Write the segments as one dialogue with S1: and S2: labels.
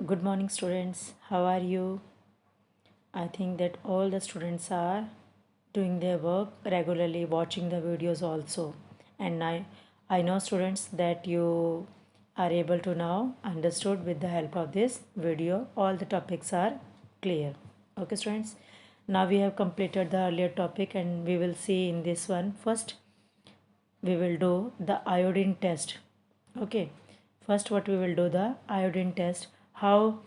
S1: Good morning, students. How are you? I think that all the students are doing their work regularly, watching the videos also. And I know, students, that you are able to now understood with the help of this video. All the topics are clear. Okay, students. Now we have completed the earlier topic, and we will see in this one. First, we will do the iodine test. Okay, first what we will do the iodine test. How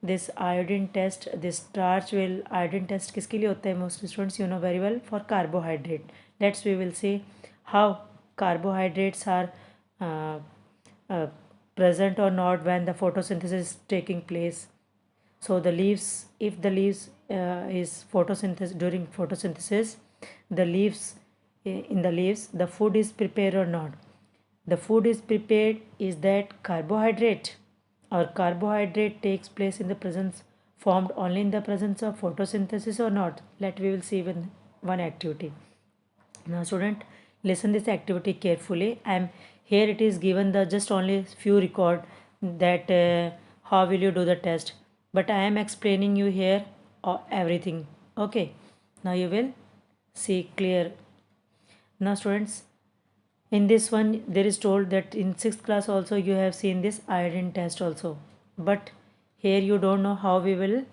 S1: this iodine test, this starch will iodine test किसके लिए होता है? Most students you know very well, for carbohydrate. Let's we will see how carbohydrates are uh, uh, present or not when the photosynthesis is taking place. So the leaves, if the leaves is photosynthesis, during photosynthesis the leaves, in the leaves the food is prepared or not. The food is prepared is that carbohydrate, or carbohydrate takes place in the presence, formed only in the presence of photosynthesis or not. Let we will see with one activity. Now student, listen this activity carefully. I am here, it is given the just only few record that how will you do the test, but I am explaining you here everything. Okay, now you will see clear. Now students, in this one there is told that in 6th class also you have seen this iodine test also, but here you don't know how we will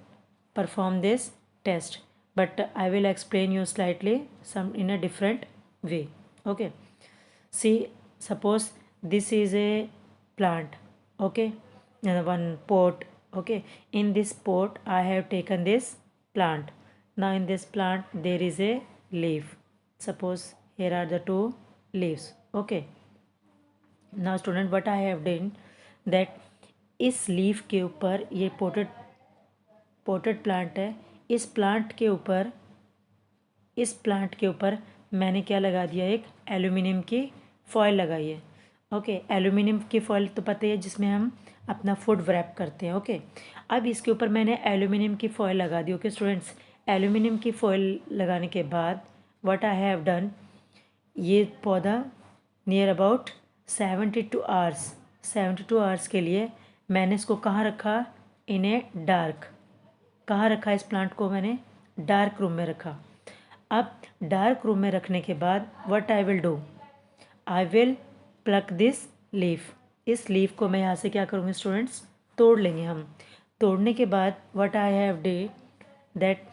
S1: perform this test, but I will explain you slightly some in a different way. Okay, see, suppose this is a plant. Okay, and one pot. Okay, in this pot I have taken this plant. Now in this plant there is a leaf. Suppose here are the two leaves. Okay, now student what I have done that इस leaf के ऊपर, ये potted plant है, इस plant के ऊपर मैंने क्या लगा दिया, एक एल्यूमिनियम की फॉयल लगाई है. ओके, एल्यूमिनियम की फॉयल तो पता ही है जिसमें हम अपना फूड व्रैप करते हैं. ओके, अब इसके ऊपर मैंने एल्यूमिनियम की फॉयल लगा दी. ओके स्टूडेंट्स, एल्यूमिनियम की फॉयल लगाने के बाद व्हाट आई हैव डन, ये पौधा नियर अबाउट 72 आवर्स के लिए मैंने इसको कहाँ रखा, इन ए डार्क. कहाँ रखा इस प्लांट को, मैंने डार्क रूम में रखा. अब डार्क रूम में रखने के बाद what I will do, I will pluck this leaf. इस लीफ को मैं यहाँ से क्या करूँगी स्टूडेंट्स, तोड़ लेंगे हम. तोड़ने के बाद what I have day that,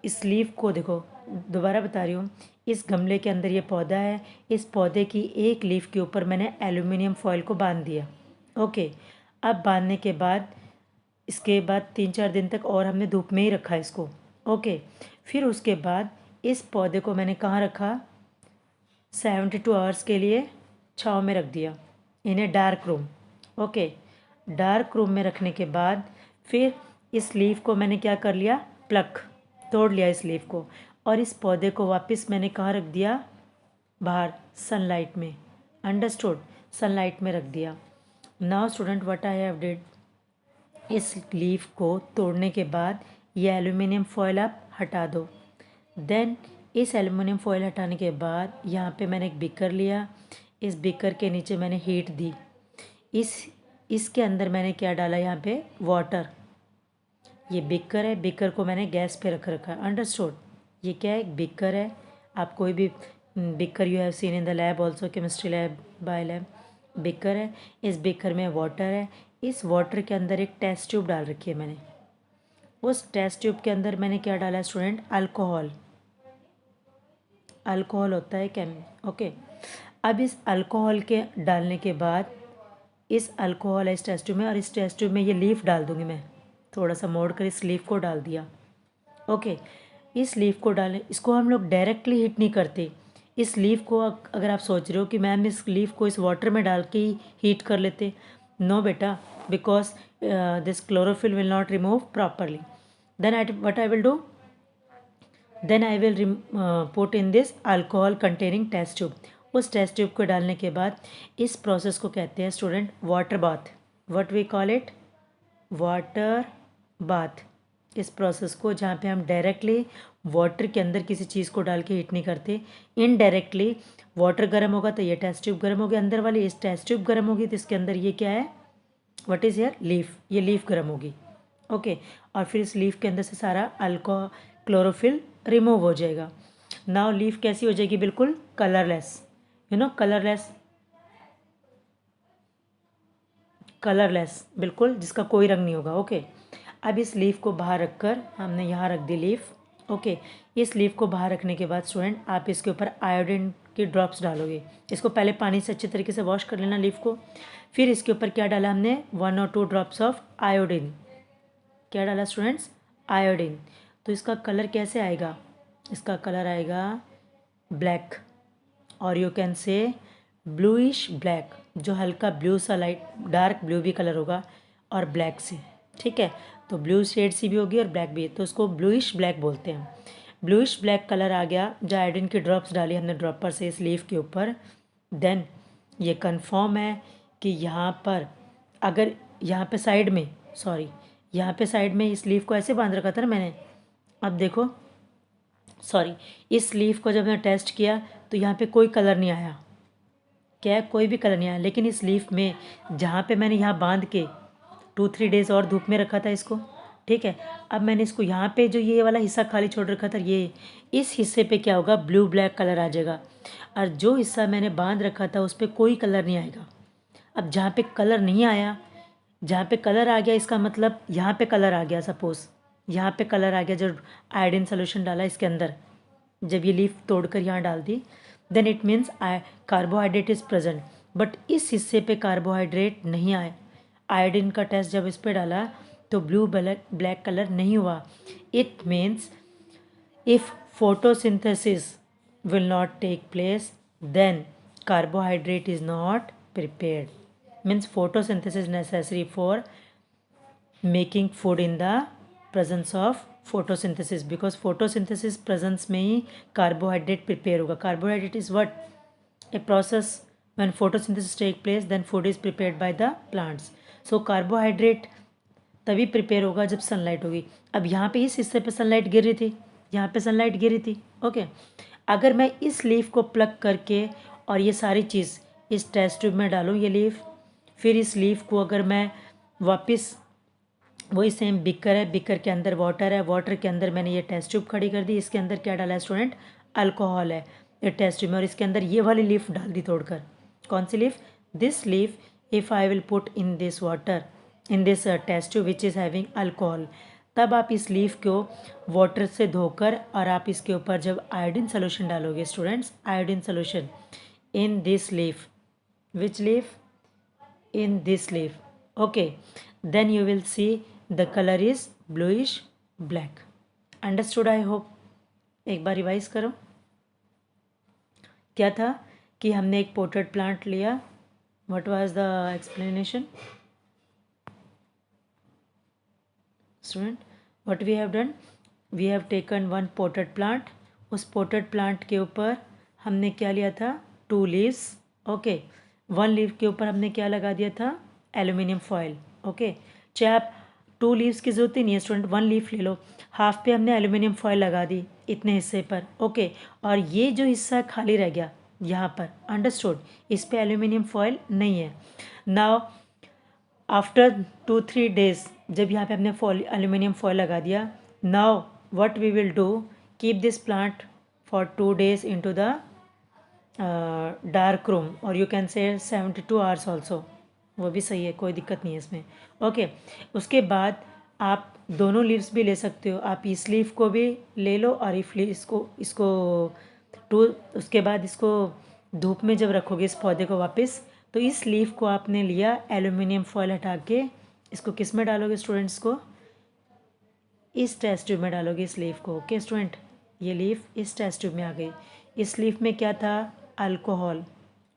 S1: इस लीफ को देखो, दोबारा बता रही हूँ, इस गमले के अंदर ये पौधा है, इस पौधे की एक लीफ के ऊपर मैंने एल्यूमिनियम फॉयल को बांध दिया. ओके, अब बांधने के बाद इसके बाद 3-4 दिन तक और हमने धूप में ही रखा इसको. ओके, फिर उसके बाद इस पौधे को मैंने कहाँ रखा, 72 आवर्स के लिए छाँव में रख दिया, in a dark room. Okay, dark room में रखने के बाद फिर इस लीफ को मैंने क्या कर लिया, प्लक, तोड़ लिया इस लीफ को, और इस पौधे को वापस मैंने कहाँ रख दिया, बाहर सनलाइट में. अंडरस्टूड, सनलाइट में रख दिया. Now student what I have did, इस लीफ को तोड़ने के बाद ये एल्यूमिनियम फॉयल आप हटा दो. देन इस एल्यूमिनियम फॉयल हटाने के बाद यहाँ पे मैंने एक बीकर लिया. इस बीकर के नीचे मैंने हीट दी. इसके अंदर मैंने क्या डाला, यहाँ पे वाटर. ये बीकर है, बीकर को मैंने गैस पे रख रखा. अंडरस्टूड, ये क्या है, एक बीकर है. आप कोई भी beaker you have scene in the lab also, chemistry lab, bio lab. Beaker है, इस बीकर में वाटर है. इस वाटर के अंदर एक टेस्ट ट्यूब डाल रखी है मैंने. उस टेस्ट ट्यूब के अंदर मैंने क्या डाला है स्टूडेंट, अल्कोहल. अल्कोहल होता है ओके. अब इस अल्कोहल के डालने के बाद इस अल्कोहल है इस टेस्ट ट्यूब में, और इस टेस्ट ट्यूब में ये लीफ डाल दूँगी मैं. थोड़ा सा मोड़ कर इस लीफ को डाल दिया. ओके, इस लीफ को डालें. इसको हम लोग डायरेक्टली हीट नहीं करते. इस लीफ को अगर आप सोच रहे हो कि मैम इस लीफ को इस वाटर में डाल के ही हीट कर लेते, नो बेटा, because this chlorophyll will not remove properly. Then what I will do, then I will put in this alcohol containing test tube. उस टेस्ट ट्यूब को डालने के बाद इस प्रोसेस को कहते हैं student water bath. What we call it, water bath. इस प्रोसेस को, जहाँ पे हम डायरेक्टली वाटर के अंदर किसी चीज़ को डाल के हीट नहीं करते, इनडायरेक्टली वाटर गर्म होगा तो ये टेस्ट ट्यूब गर्म होगी, अंदर वाली इस टेस्ट ट्यूब गर्म होगी तो इसके अंदर ये क्या है, व्हाट इज़ हियर, लीफ, ये लीफ गर्म होगी। ओके, और फिर इस लीफ के अंदर से सारा अल्कोहल क्लोरोफिल रिमूव हो जाएगा। नाउ लीफ कैसी हो जाएगी, बिल्कुल कलरलेस, कलरलेस, कलरलेस बिल्कुल, जिसका कोई रंग नहीं होगा। ओके, अब इस लीफ को बाहर रखकर हमने यहाँ रख दी लीफ। ओके, इस लीफ को बाहर रखने के बाद स्टूडेंट आप इसके ऊपर आयोडीन की ड्रॉप्स डालोगे। इसको पहले पानी से अच्छी तरीके से वॉश कर लेना लीफ को। फिर इसके ऊपर क्या डाला हमने, 1 और 2 ड्रॉप्स ऑफ आयोडीन। क्या डाला स्टूडेंट्स, आयोडीन। तो इसका कलर कैसे आएगा, इसका कलर आएगा ब्लैक, और यू कैन से ब्लूइश ब्लैक, जो हल्का ब्लू सा, लाइट डार्क ब्लू भी कलर होगा और ब्लैक सी। ठीक है, तो ब्लू शेड सी भी होगी और ब्लैक भी, तो उसको ब्लूइश ब्लैक बोलते हैं। ब्लूइश ब्लैक कलर आ गया, जो आयोडीन की ड्रॉप्स डाली हमने ड्रॉपर से इस लीफ के ऊपर। देन ये कंफर्म है कि यहाँ पर, अगर यहाँ पे साइड में, सॉरी यहाँ पे साइड में इस लीफ को ऐसे बांध रखा था ना मैंने, अब देखो, सॉरी, इस लीफ को जब मैंने टेस्ट किया तो यहाँ पे कोई कलर नहीं आया, क्या है, कोई भी कलर नहीं आया। लेकिन इस लीफ में जहाँ पे मैंने यहाँ बांध के 2-3 डेज और धूप में रखा था इसको, ठीक है, अब मैंने इसको यहाँ पे जो ये वाला हिस्सा खाली छोड़ रखा था, ये इस हिस्से पे क्या होगा, ब्लू ब्लैक कलर आ जाएगा, और जो हिस्सा मैंने बांध रखा था उस पर कोई कलर नहीं आएगा। अब जहाँ पे कलर नहीं आया, जहाँ पे कलर आ गया, इसका मतलब यहाँ पे कलर आ गया, सपोज यहाँ पे कलर आ गया, जो आयोडीन सोल्यूशन डाला इसके अंदर, जब ये लीफ तोड़कर यहाँ डाल दी, then it means carbohydrate is present. But इस हिस्से पे कार्बोहाइड्रेट नहीं आए। आयोडीन का टेस्ट जब इस पे डाला तो ब्लू ब्लैक कलर नहीं हुआ। It means if photosynthesis will not take place, then carbohydrate is not prepared. Means photosynthesis necessary for making food in the presence of photosynthesis, because photosynthesis presence में ही carbohydrate prepare होगा। Carbohydrate is what, a process when photosynthesis take place, then food is prepared by the plants. So carbohydrate तभी prepare होगा जब sunlight होगी। अब यहाँ पे इस हिस्से पे सनलाइट गिर रही थी, यहाँ पे सनलाइट गिरी थी। ओके, अगर मैं इस लीफ को प्लग करके और ये सारी चीज़ इस टेस्ट ट्यूब में डालूँ, ये लीफ, फिर इस लीफ को अगर मैं वापस, वही सेम बिकर है, बिकर के अंदर वाटर है, वाटर के अंदर मैंने ये टेस्ट ट्यूब खड़ी कर दी, इसके अंदर क्या डाला है स्टूडेंट, अल्कोहल है ये टेस्ट ट्यूब में, और इसके अंदर ये वाली लीफ डाल दी तोड़कर। कौन सी leaf, this leaf, if I will put in this water, in this test tube which is having alcohol, तब आप इस लीफ को वाटर से धोकर और आप इसके ऊपर जब आयोडीन सोल्यूशन डालोगे students, iodine solution in this leaf, which leaf, in this leaf, okay, then you will see the color is bluish black. Understood, I hope. एक बार रिवाइज करो, क्या था कि हमने एक पोटेड प्लांट लिया, what was the explanation student, what we have done, we have taken one potted plant, उस potted plant के ऊपर हमने क्या लिया था, 2 leaves, ओके, 1 लीफ के ऊपर हमने क्या लगा दिया था, एल्यूमिनियम फॉयल। ओके, चाहे आप 2 लीव्स की ज़रूरत ही नहीं है स्टूडेंट, 1 लीफ ले लो, हाफ पे हमने एल्यूमिनियम फॉयल लगा दी इतने हिस्से पर। ओके, और ये जो हिस्सा खाली रह गया यहाँ पर, अंडरस्टूड, इस पे एल्यूमिनियम फॉयल नहीं है। नाउ आफ्टर 2-3 डेज जब यहाँ पे हमने एल्यूमिनियम फॉयल लगा दिया, now what we will do, keep this plant for 2 days into the dark room, और you can say 72 hours also, वो भी सही है, कोई दिक्कत नहीं है इसमें। ओके, उसके बाद आप दोनों लीव्स भी ले सकते हो, आप इस लीफ को भी ले लो और इसको उसके बाद इसको धूप में जब रखोगे इस पौधे को वापस, तो इस लीफ को आपने लिया, एल्यूमिनियम फॉयल हटा के इसको किस में डालोगे स्टूडेंट्स को, इस टेस्ट ट्यूब में डालोगे इस लीफ को। ओके स्टूडेंट, ये लीफ इस टेस्ट ट्यूब में आ गई। इस लीफ में क्या था, alcohol,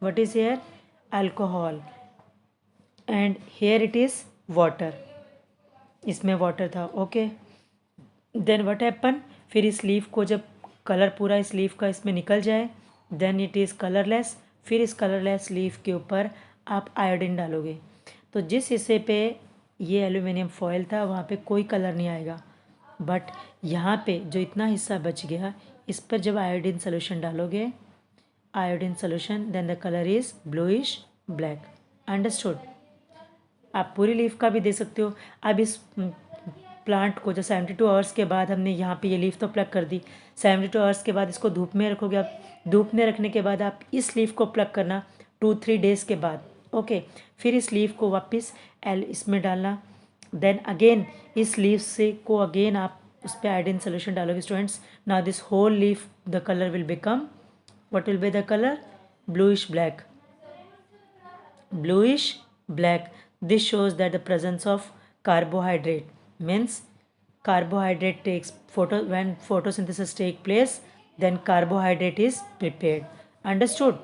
S1: what is here, alcohol, and here it is water, इसमें वाटर था। ओके, देन व्हाट हैपन, फिर इस लीफ को जब कलर पूरा इस लीफ का इसमें निकल जाए, देन इट इज़ कलरलेस, फिर इस कलरलेस लीफ के ऊपर आप आयोडीन डालोगे, तो जिस हिस्से पे ये एल्यूमिनियम फॉयल था वहाँ पे कोई कलर नहीं आएगा, बट यहाँ पे जो इतना हिस्सा बच गया, इस पर जब आयोडीन सोल्यूशन डालोगे, iodine solution, then the colour is bluish black. Understood, आप पूरी लीफ का भी दे सकते हो। अब इस प्लांट को जो 72 आवर्स के बाद हमने यहाँ पे ये लीफ तो प्लग कर दी, 72 आवर्स के बाद इसको धूप में रखोगे आप। धूप में रखने के बाद आप इस लीफ को प्लग करना 2-3 डेज के बाद। ओके, फिर इस लीफ को वापस इसमें डालना। देन अगेन इस लीफ से को अगेन आप उस पर आयोडीन सोल्यूशन डालोगे students. Now this whole leaf the colour will become, what will be the color? Bluish black. Bluish black. This shows that the presence of carbohydrate, means carbohydrate takes when photosynthesis take place, then carbohydrate is prepared. Understood?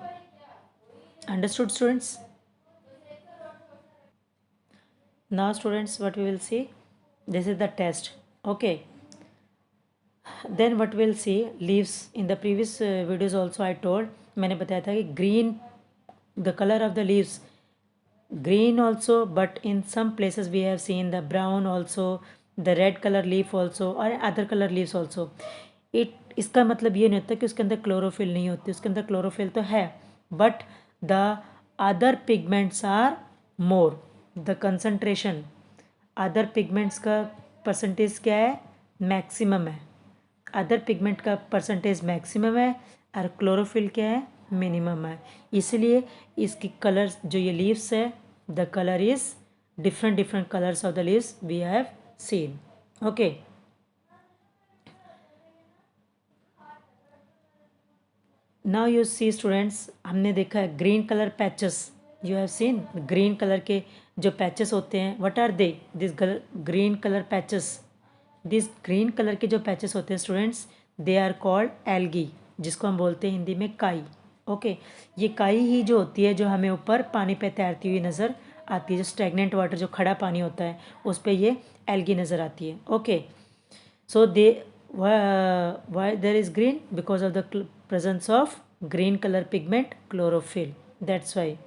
S1: Understood, students? Now students, what we will see, this is the test. Okay, then what we'll see, leaves. In the previous videos also I told, मैंने बताया था कि green, the color of the leaves green also, but in some places we have seen the brown also, the red color leaf also, और other color leaves also. इसका मतलब ये नहीं होता कि उसके अंदर क्लोरोफिल नहीं होती, उसके अंदर क्लोरोफिल तो है, but the other pigments are more, the concentration other pigments का परसेंटेज क्या है, मैक्सिमम है। अदर पिगमेंट का परसेंटेज मैक्सिमम है और क्लोरोफिल क्या है, मिनिमम है। इसलिए इसकी कलर्स जो ये लीव्स है, the colour is different colours of the leaves we have seen. Okay, now you see students, हमने देखा है green colour patches, you have seen green colour के जो पैचेस होते हैं, what are they, this green colour patches, this green colour के जो patches होते हैं students, they are called algae, जिसको हम बोलते हैं हिंदी में काई। ओके, ये काई ही जो होती है जो हमें ऊपर पानी पे तैरती हुई नज़र आती है, जो स्टैगनेंट वाटर जो खड़ा पानी होता है उस पर ये एल्गी नज़र आती है। Okay, so they why there is green, because of the presence of green color pigment chlorophyll, that's why.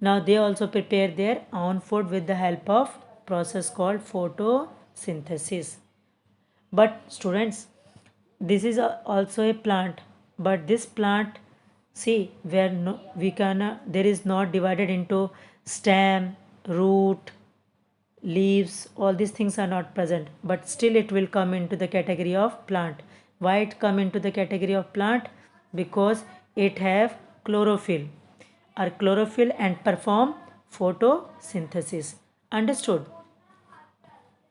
S1: Now they also prepare their own food with the help of process called photosynthesis. But students, this is also a plant, but this plant, see, where no, we can there is not divided into stem, root, leaves, all these things are not present, but still it will come into the category of plant. Why it come into the category of plant? Because it have chlorophyll and perform photosynthesis. Understood?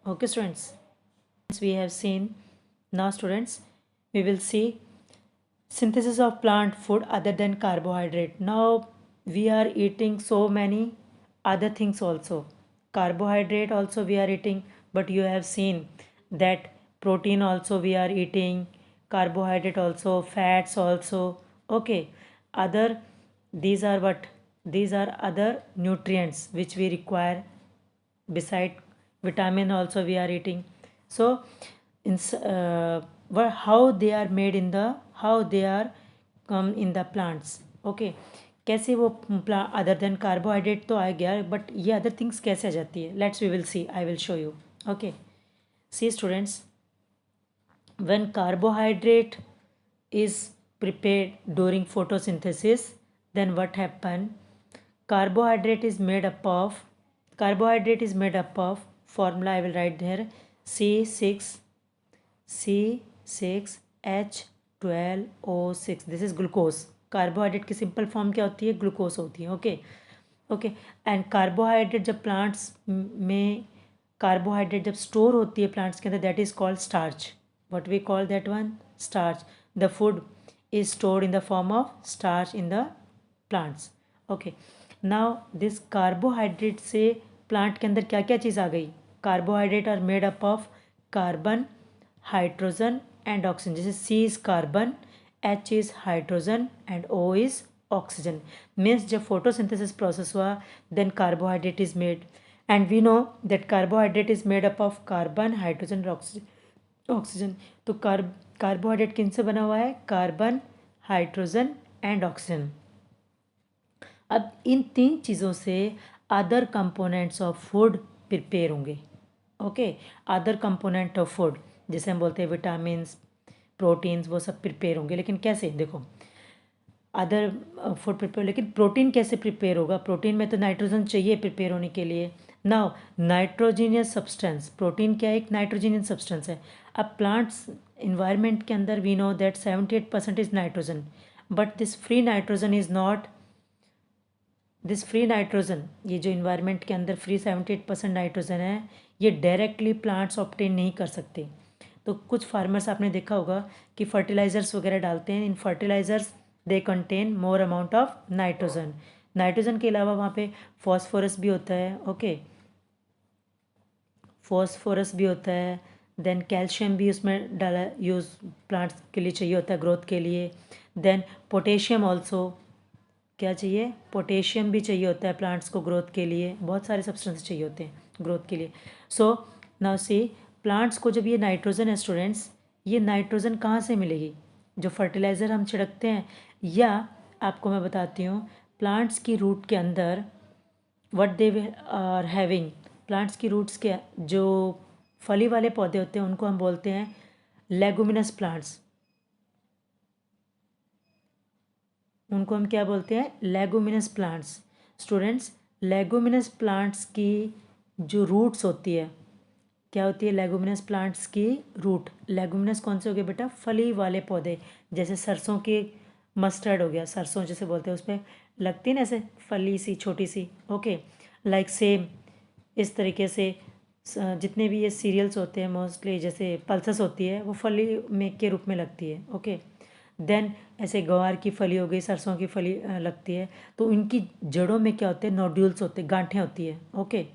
S1: Okay students, we have seen. Now students, we will see synthesis of plant food other than carbohydrate. Now we are eating so many other things also. Carbohydrate also we are eating, but you have seen that protein also we are eating, carbohydrate also, fats also. Okay, other, these are what, these are other nutrients which we require. Beside vitamin also we are eating. So in how they are made in the, how they are come in the plants. Okay, कैसे वो other than carbohydrate तो आ गया, but ये other things कैसे आ जाती है, let's we will see, I will show you. Okay, see students, when carbohydrate is prepared during photosynthesis, then what happen, carbohydrate is made up of formula I will write there, C6H12O6, this is glucose. Carbohydrate की simple form क्या होती है, glucose होती है. Okay okay, and carbohydrate जब plants में carbohydrate जब store होती है प्लांट्स के अंदर, that is called starch. What we call that one, starch. The food is stored in the form of starch in the plants. Okay, now this carbohydrate से plant के अंदर क्या क्या चीज़ आ गई, carbohydrate are made up of carbon, hydrogen and oxygen. जैसे C is carbon, H is hydrogen and O is oxygen. Means जब photosynthesis process हुआ, then carbohydrate is made, and we know that carbohydrate is made up of carbon, hydrogen and oxygen. तो carbohydrate किन से बना हुआ है, carbon, hydrogen and oxygen. अब इन तीन चीज़ों से other components of food prepare होंगे. Okay, other component of food, जैसे हम बोलते हैं विटामिन्स, प्रोटीन्स, वो सब प्रिपेयर होंगे. लेकिन कैसे, देखो, अदर फूड प्रिपेयर, लेकिन प्रोटीन कैसे प्रिपेयर होगा, प्रोटीन में तो नाइट्रोजन चाहिए प्रिपेयर होने के लिए. नाउ नाइट्रोजीनियस सब्सटेंस, प्रोटीन क्या है, एक नाइट्रोजीनियस सब्सटेंस है। अब प्लांट्स इन्वायरमेंट के अंदर we know that 78% is nitrogen, but this free nitrogen is not, this free nitrogen, ये जो इन्वायरमेंट के अंदर फ्री 78% नाइट्रोजन है, ये डायरेक्टली प्लांट्स ऑब्टेन नहीं कर सकते। तो कुछ फार्मर्स आपने देखा होगा कि फर्टिलाइजर्स वगैरह डालते हैं, in fertilizers they contain more amount of nitrogen. Nitrogen के अलावा वहाँ पे फॉस्फोरस भी होता है, ओके, फॉस्फोरस भी होता है, देन कैल्शियम भी उसमें डाला यूज़ प्लांट्स के लिए चाहिए होता है ग्रोथ के लिए, देन पोटेशियम ऑल्सो, क्या चाहिए, पोटेशियम भी चाहिए होता है प्लांट्स को ग्रोथ के लिए, बहुत सारे सब्सटेंस चाहिए होते हैं ग्रोथ के लिए। सो नाउ सी, प्लांट्स को जब ये नाइट्रोजन है स्टूडेंट्स, ये नाइट्रोजन कहाँ से मिलेगी, जो फर्टिलाइज़र हम छिड़कते हैं, या आपको मैं बताती हूँ, प्लांट्स की रूट के अंदर what they are having, plants की रूट्स के जो फली वाले पौधे होते हैं उनको हम बोलते हैं लेगुमिनस प्लांट्स, उनको हम क्या बोलते हैं, leguminous plants. Students, leguminous plants की जो रूट्स होती है, क्या होती है लेगुमिनस प्लांट्स की रूट, लेगुमिनस कौन से हो गए बेटा, फली वाले पौधे, जैसे सरसों की, मस्टर्ड हो गया, सरसों जैसे बोलते हैं, उस पर लगती है ना ऐसे फली सी छोटी सी, ओके, लाइक सेम इस तरीके से जितने भी ये सीरियल्स होते हैं मोस्टली, जैसे पल्सेस होती है वो फली में के रूप में लगती है, ओके। देन ऐसे ग्वार की फली हो गई, सरसों की फली लगती है, तो इनकी जड़ों में क्या होते हैं, नोड्यूल्स होते हैं, गांठें होती है, ओके।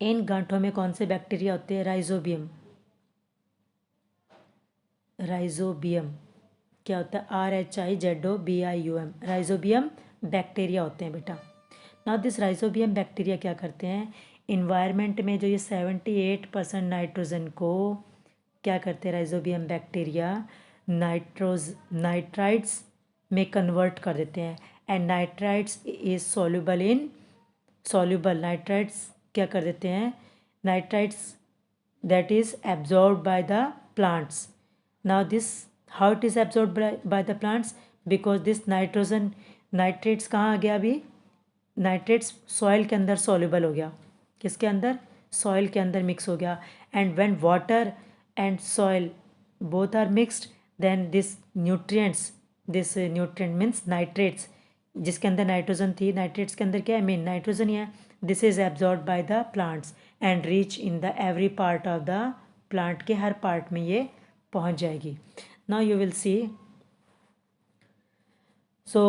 S1: इन गांठों में कौन से बैक्टीरिया होते हैं, राइजोबियम, राइजोबियम क्या होता है, RHIZOBIUM, राइजोबियम बैक्टीरिया होते हैं बेटा। नाउ दिस राइजोबियम बैक्टीरिया क्या करते हैं, इन्वायरमेंट में जो ये 78% नाइट्रोजन को क्या करते हैं, राइजोबियम बैक्टीरिया नाइट्राइट्स में कन्वर्ट कर देते हैं, and nitrites is soluble in, soluble nitrites क्या कर देते हैं, nitrites that is absorbed by the plants. Now this, how it is absorbed by the plants, because this nitrogen, nitrates कहाँ आ गया अभी, नाइट्रेट्स सॉइल के अंदर सॉल्युबल हो गया, किसके अंदर, सॉइल के अंदर मिक्स हो गया, and when water and soil both are mixed, then this nutrients, this nutrient means nitrates, जिसके अंदर नाइट्रोजन थी, नाइट्रेट्स के अंदर क्या है, मेन नाइट्रोजन ही है, this is absorb by the plants and reach in the every part of the plant, के हर part में ये पहुंच जाएगी। Now you will C, so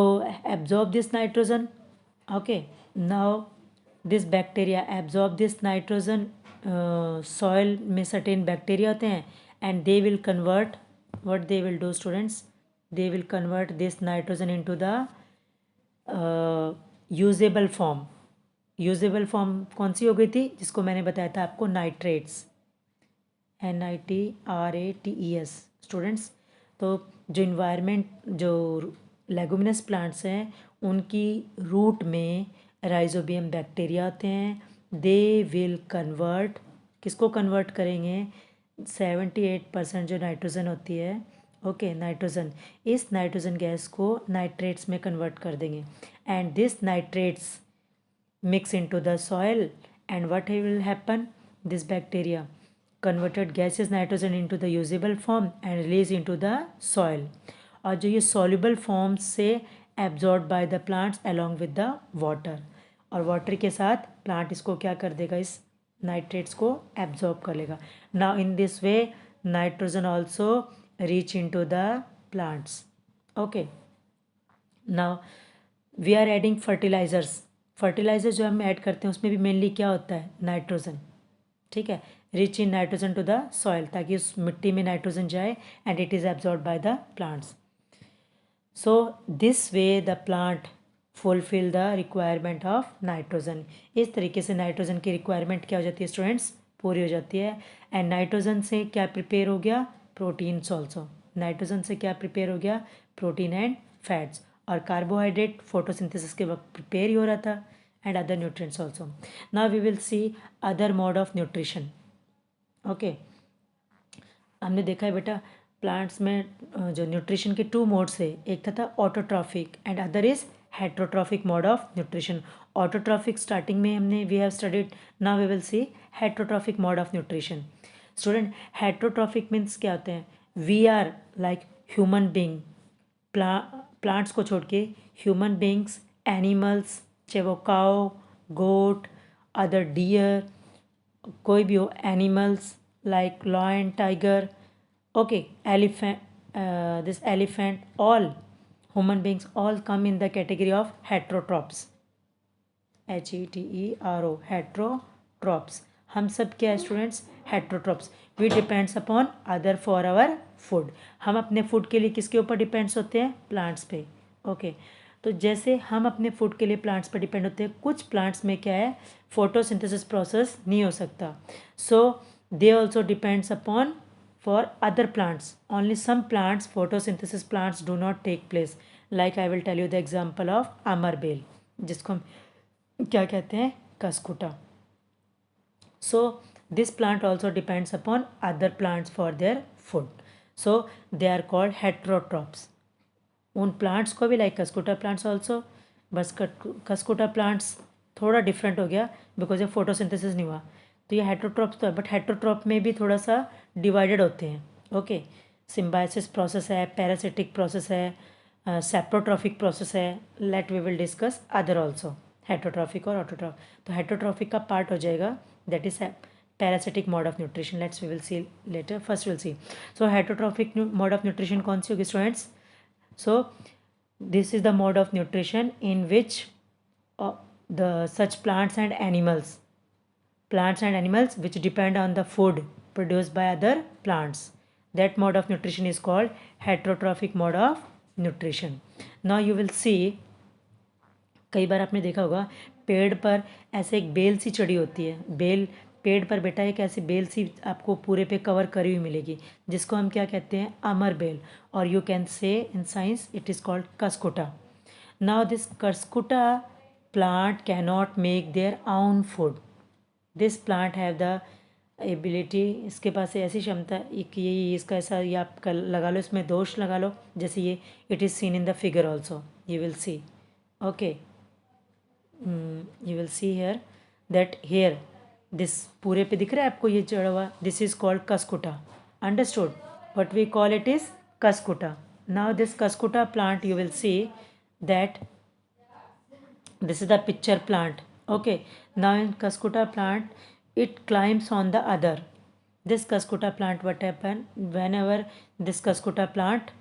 S1: absorb this nitrogen, okay, now this bacteria absorb this nitrogen, soil में certain bacteria होते हैं, and they will convert, what they will do students, they will convert this nitrogen into the usable form, usable form कौन सी हो गई थी, जिसको मैंने बताया था आपको, नाइट्रेट्स, NITRATES स्टूडेंट्स। तो जो इन्वायरमेंट, जो लेगुमिनस प्लांट्स हैं उनकी रूट में राइजोबियम बैक्टीरिया होते हैं, दे विल कन्वर्ट, किसको कन्वर्ट करेंगे, 78% जो नाइट्रोजन होती है, ओके, नाइट्रोजन, इस नाइट्रोजन गैस को नाइट्रेट्स में कन्वर्ट कर देंगे, and this nitrates mix into the soil, and what will happen, this bacteria converted gaseous nitrogen into the usable form and release into the soil, और जो ये soluble form से absorbed by the plants along with the water, और water के साथ plant इसको क्या कर देगा, इस nitrates को absorb कर लेगा। now in this way nitrogen also reach into the plants, okay। now we are adding fertilizers, fertiliser जो हम ऐड करते हैं उसमें भी मेनली क्या होता है, नाइट्रोजन, ठीक है, rich in nitrogen to the soil, ताकि उस मिट्टी में नाइट्रोजन जाए and it is absorb by the plants. So this way the plant fulfil the requirement of nitrogen, इस तरीके से नाइट्रोजन की रिक्वायरमेंट क्या हो जाती है स्टूडेंट्स, पूरी हो जाती है। एंड नाइट्रोजन से क्या प्रिपेयर हो गया, प्रोटीन्स ऑल्सो, नाइट्रोजन से क्या प्रिपेयर हो गया, प्रोटीन एंड फैट्स, और कार्बोहाइड्रेट फोटोसिंथेसिस के वक्त प्रिपेयर ही हो रहा था, and other nutrients also. Now we will see other mode of nutrition, okay. हमने देखा है बेटा प्लांट्स में जो न्यूट्रिशन के 2 मोड्स है, एक था autotrophic and other is heterotrophic mode of nutrition. Autotrophic starting में हमने we have studied. Now we will see heterotrophic mode of nutrition. Student, heterotrophic means क्या होते हैं? We are like human being, plants को छोड़ के ह्यूमन बींग्स, एनिमल्स, चाहे वो काओ, गोट, अदर डियर, कोई भी हो, animals like lion, tiger, okay, elephant, this elephant, all human beings all come in the category of heterotrophs. HETERO, heterotrophs. हम सब क्या है students? Heterotrophs. We depends upon other for our food. हम अपने food के लिए किसके ऊपर डिपेंड्स होते हैं? प्लांट्स पे. ओके तो जैसे हम अपने फूड के लिए प्लांट्स पर डिपेंड होते हैं, कुछ प्लांट्स में क्या है, फोटोसिंथेसिस प्रोसेस नहीं हो सकता. So they also depends upon for other plants. Only some plants, photosynthesis plants, do not take place. Like I will tell you the example of amar bel, जिसको हम क्या कहते हैं? Cuscuta. So this plant also depends upon other plants for their food. So they are called heterotrophs. उन plants को भी like कसकुटा plants also, बस कसकुटा plants थोड़ा डिफरेंट हो गया बिकॉज ये फोटोसिंथेसिस नहीं हुआ. तो ये हेट्रोट्रॉप्स तो है, बट हेट्रोट्रॉप में भी थोड़ा सा डिवाइडेड होते हैं. ओके, सिम्बायोसिस प्रोसेस है, पैरासिटिक प्रोसेस है, सेप्रोट्रॉफिक प्रोसेस है. Let we will discuss other also, heterotrophic और ऑटोट्रॉफ. तो हेट्रोट्रॉफिक का पार्ट हो जाएगा that is parasitic mode of nutrition. Let's we will see later. First will see. So heterotrophic mode of nutrition कौन सी होगी students? So this is the mode of nutrition in which the such plants and animals which depend on the food produced by other plants, that mode of nutrition is called heterotrophic mode of nutrition. Now you will see, कई बार आपने देखा होगा पेड़ पर ऐसे एक bell सी चढ़ी होती है. बेल पेड़ पर बेटा एक ऐसी बेल सी आपको पूरे पे कवर करी हुई मिलेगी, जिसको हम क्या कहते हैं? अमर बेल. और यू कैन से in science it is called कसकुटा. Now this cuscuta plant can not make their own food. This plant have the ability, इसके पास ऐसी क्षमता, एक ये इसका ऐसा, ये आप लगा लो, इसमें दोष लगा लो, जैसे ये it is seen in the figure also, you will see. Okay, you will see here that here this पूरे पे दिख रहा है आपको ये चढ़ा हुआ, this is called cuscuta. Understood? What we call it is cuscuta. Now this cuscuta plant you will see that this is the picture plant. Okay, now in cuscuta plant it climbs on the other. This cuscuta plant, what happen whenever this cuscuta plant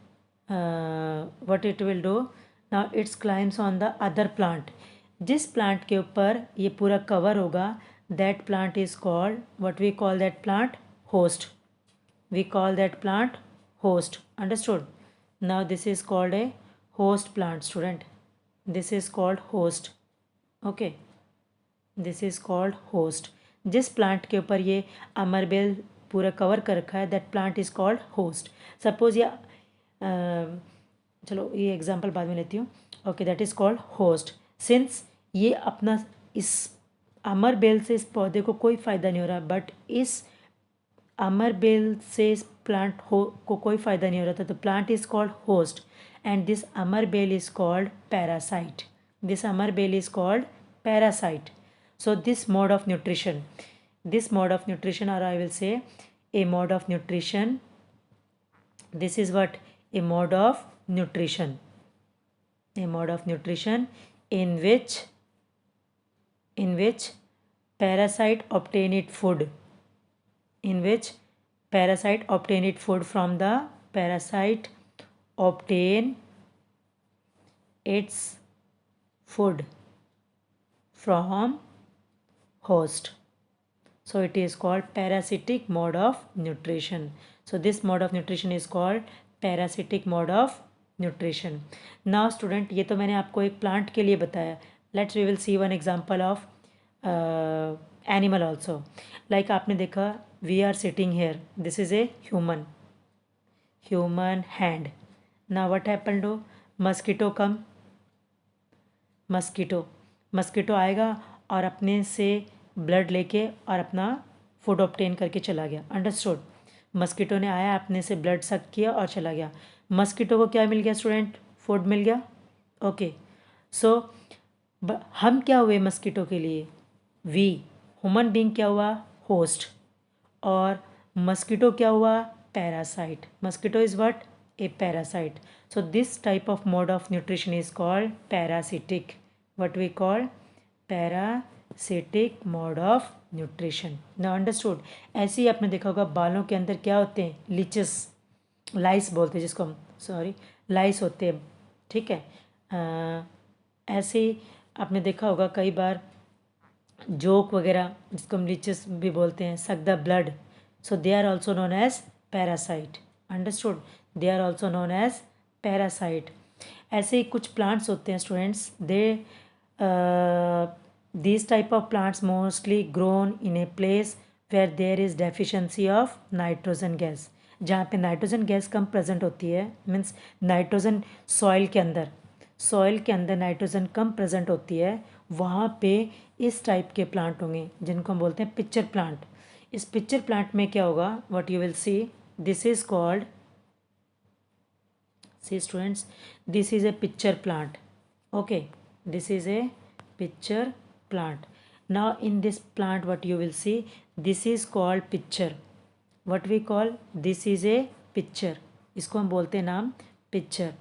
S1: what it will do, now it climbs on the other plant. जिस plant के ऊपर ये पूरा cover होगा, that plant is called, what we call that plant? Host. We call that plant host. Understood? Now this is called a host plant, student. This is called host. Okay, this is called host. जिस plant के ऊपर ये अमरबेल पूरा cover कर रखा है, that plant is called host. Suppose ये चलो ये एग्जांपल बाद में लेती हूँ. Okay, that is called host. Since ये अपना इस अमरबेल से इस पौधे को कोई फ़ायदा नहीं हो रहा, बट इस अमरबेल से इस प्लांट को कोई फ़ायदा नहीं हो रहा था, तो plant is called host and this अमरबेल इज़ कॉल्ड पैरासाइट. दिस अमरबेल is called parasite. So this mode of nutrition, or I will say a mode of nutrition, this is what? A mode of nutrition. A mode of nutrition in which parasite obtain its food. In which parasite obtain its food from the parasite obtain its food from host. So it is called parasitic mode of nutrition. So this mode of nutrition is called parasitic mode of nutrition. Now student, ये तो मैंने आपको एक plant के लिए बताया. Let's we will see one example of animal also. Like आपने देखा, we are sitting here. This is a human hand. Now what happened to mosquito come? Mosquito आएगा और अपने से ब्लड लेके और अपना फूड ऑब्टेन करके चला गया. अंडरस्टूड? मस्कीटो ने आया, अपने से ब्लड सक किया और चला गया. मस्कीटो को क्या मिल गया स्टूडेंट? फूड मिल गया. ओके, सो हम क्या हुए मस्कीटो के लिए, वी ह्यूमन बीइंग क्या हुआ, होस्ट, और मस्कीटो क्या हुआ, parasite. Mosquito is what, a parasite. So this type of mode of nutrition is called parasitic. What we call, parasitic mode of nutrition. Now understood. ऐसे ही आपने देखा होगा बालों के अंदर क्या होते हैं, लीचेस, लाइस बोलते हैं जिसको हम, सॉरी, लाइस होते हैं. ठीक है. ऐसे ही आपने देखा होगा कई बार जोक वगैरह जिसको हम लीचेस भी बोलते हैं, suck the blood. So they are also known as parasite. Understood. They are also known as parasite. ऐसे ही कुछ प्लांट्स होते हैं students, they these type of plants mostly grown in a place where there is deficiency of nitrogen gas. जहाँ पे nitrogen gas कम present होती है, means nitrogen soil के अंदर नाइट्रोजन कम प्रेजेंट होती है, वहाँ पे इस टाइप के प्लांट होंगे जिनको हम बोलते हैं पिक्चर प्लांट. इस पिक्चर प्लांट में क्या होगा, what you will C, this is called, see students, this is a picture plant. Okay, this is a picture plant. Now in this plant what you will see, this is called picture. What we call, this is a picture. इसको हम बोलते हैं नाम picture.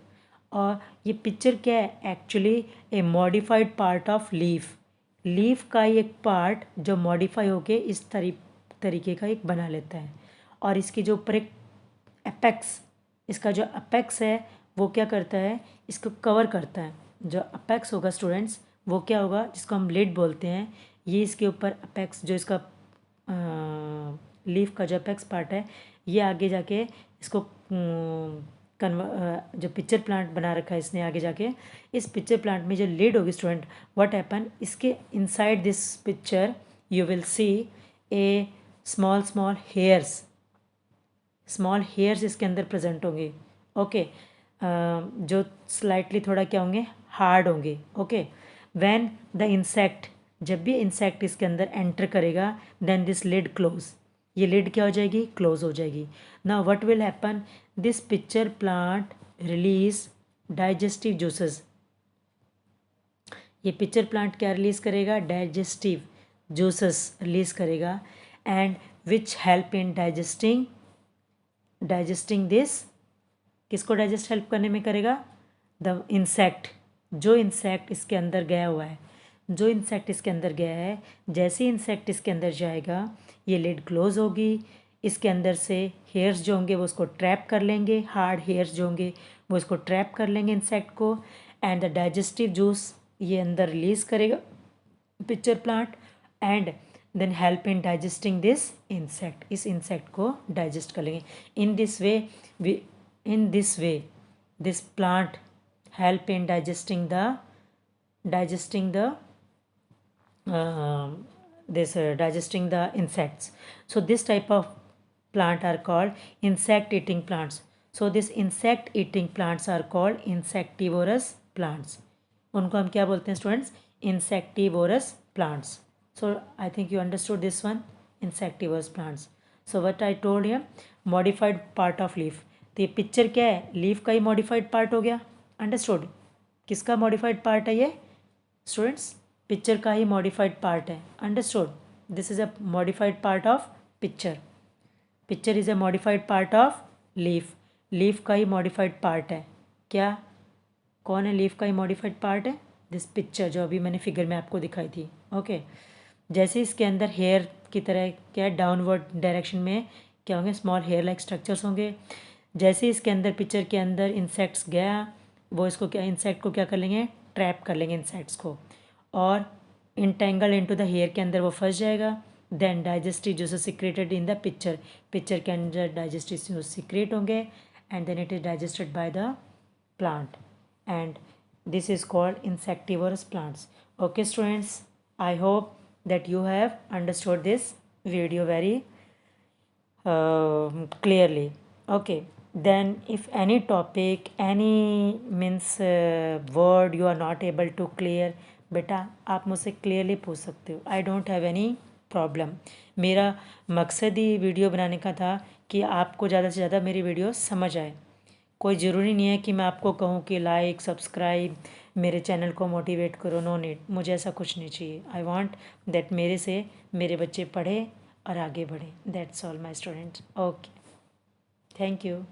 S1: और ये picture क्या है, actually A modified part of leaf. Leaf का एक पार्ट जो मॉडिफाई होके इस तरीके का एक बना लेता है. और इसकी जो ऊपर एक एपेक्स, इसका जो अपेक्स है वो क्या करता है, इसको कवर करता है. जो अपेक्स होगा स्टूडेंट्स, वो क्या होगा, जिसको हम लिड बोलते हैं, ये इसके ऊपर अपेक्स, जो इसका लीफ का जो अपेक्स पार्ट है, ये आगे जाके इसको जो पिक्चर प्लांट बना रखा है इसने, आगे जाके इस पिक्चर प्लांट में जो लिड होगी स्टूडेंट, व्हाट हैपन, इसके inside this picture you will C A small hairs. Small hairs इसके अंदर प्रेजेंट होंगे. ओके. जो स्लाइटली थोड़ा क्या होंगे, हार्ड होंगे. ओके. व्हेन द इंसेक्ट, जब भी इंसेक्ट इसके अंदर एंटर करेगा, देन दिस लिड क्लोज, ये लिड क्या हो जाएगी, क्लोज हो जाएगी. Now what will happen, this pitcher plant release digestive juices. ये पिक्चर प्लांट क्या रिलीज करेगा, डाइजेस्टिव जूसेस रिलीज करेगा, and which help in digesting this. किसको डाइजेस्ट हेल्प करने में करेगा, द इंसेक्ट. जो इंसेक्ट इसके अंदर गया हुआ है, जो इंसेक्ट इसके अंदर गया है, जैसे इंसेक्ट इसके अंदर जाएगा, ये लिड क्लोज होगी. इसके अंदर से हेयर्स जो होंगे वो उसको ट्रैप कर लेंगे, हार्ड हेयर्स जो होंगे वो इसको ट्रैप कर लेंगे इंसेक्ट को, एंड द डाइजेस्टिव जूस ये अंदर रिलीज करेगा picture plant, and then help in digesting this insect. इस इंसेक्ट को डाइजेस्ट कर लेंगे. in this way this plant help in digesting the digesting the insects. So this type of plant are called insect eating plants. So this insect eating plants are called insectivorous plants. उनको हम क्या बोलते हैं students, insectivorous plants. So I think you understood this one, insectivorous plants. So what I told you, modified part of leaf. तो ये picture क्या है, leaf का ही मॉडिफाइड पार्ट हो गया. अंडरस्टूड. किसका मॉडिफाइड पार्ट है ये स्टूडेंट्स, पिक्चर का ही मॉडिफाइड पार्ट है. Understood. This is a modified part of picture. Picture is a modified part of leaf. Leaf का ही मॉडिफाइड पार्ट है. क्या, कौन है लीफ का ही मॉडिफाइड पार्ट है, दिस पिक्चर जो अभी मैंने फिगर में आपको दिखाई थी. ओके. जैसे इसके अंदर हेयर की तरह क्या है, डाउनवर्ड डायरेक्शन में क्या होंगे, स्मॉल हेयर लाइक स्ट्रक्चर्स होंगे. जैसे इसके अंदर पिक्चर के अंदर इंसेक्ट्स गया, वो इसको क्या, इंसेक्ट को क्या कर लेंगे, ट्रैप कर लेंगे इंसेक्ट्स को, और इंटेंगल इनटू द हेयर के अंदर वो फंस जाएगा. Then digestive juices secreted in the picture. Picture के अंदर डाइजेस्टिव जूस सिक्रेट होंगे, and then it is digested by the plant, and this is called insectivorous plants. Okay students, I hope that you have understood this video very clearly. Okay, then if any topic, any means word you are not able to clear, बेटा आप मुझसे clearly पूछ सकते हो. I don't have any problem. मेरा मकसद ही video बनाने का था कि आपको ज़्यादा से ज़्यादा मेरी वीडियो समझ आए. कोई ज़रूरी नहीं है कि मैं आपको कहूँ कि लाइक, सब्सक्राइब, मेरे चैनल को मोटिवेट करो, नो नीड, मुझे ऐसा कुछ नहीं चाहिए। आई वांट दैट मेरे से मेरे बच्चे पढ़े और आगे बढ़े। That's all my students. Okay, thank you.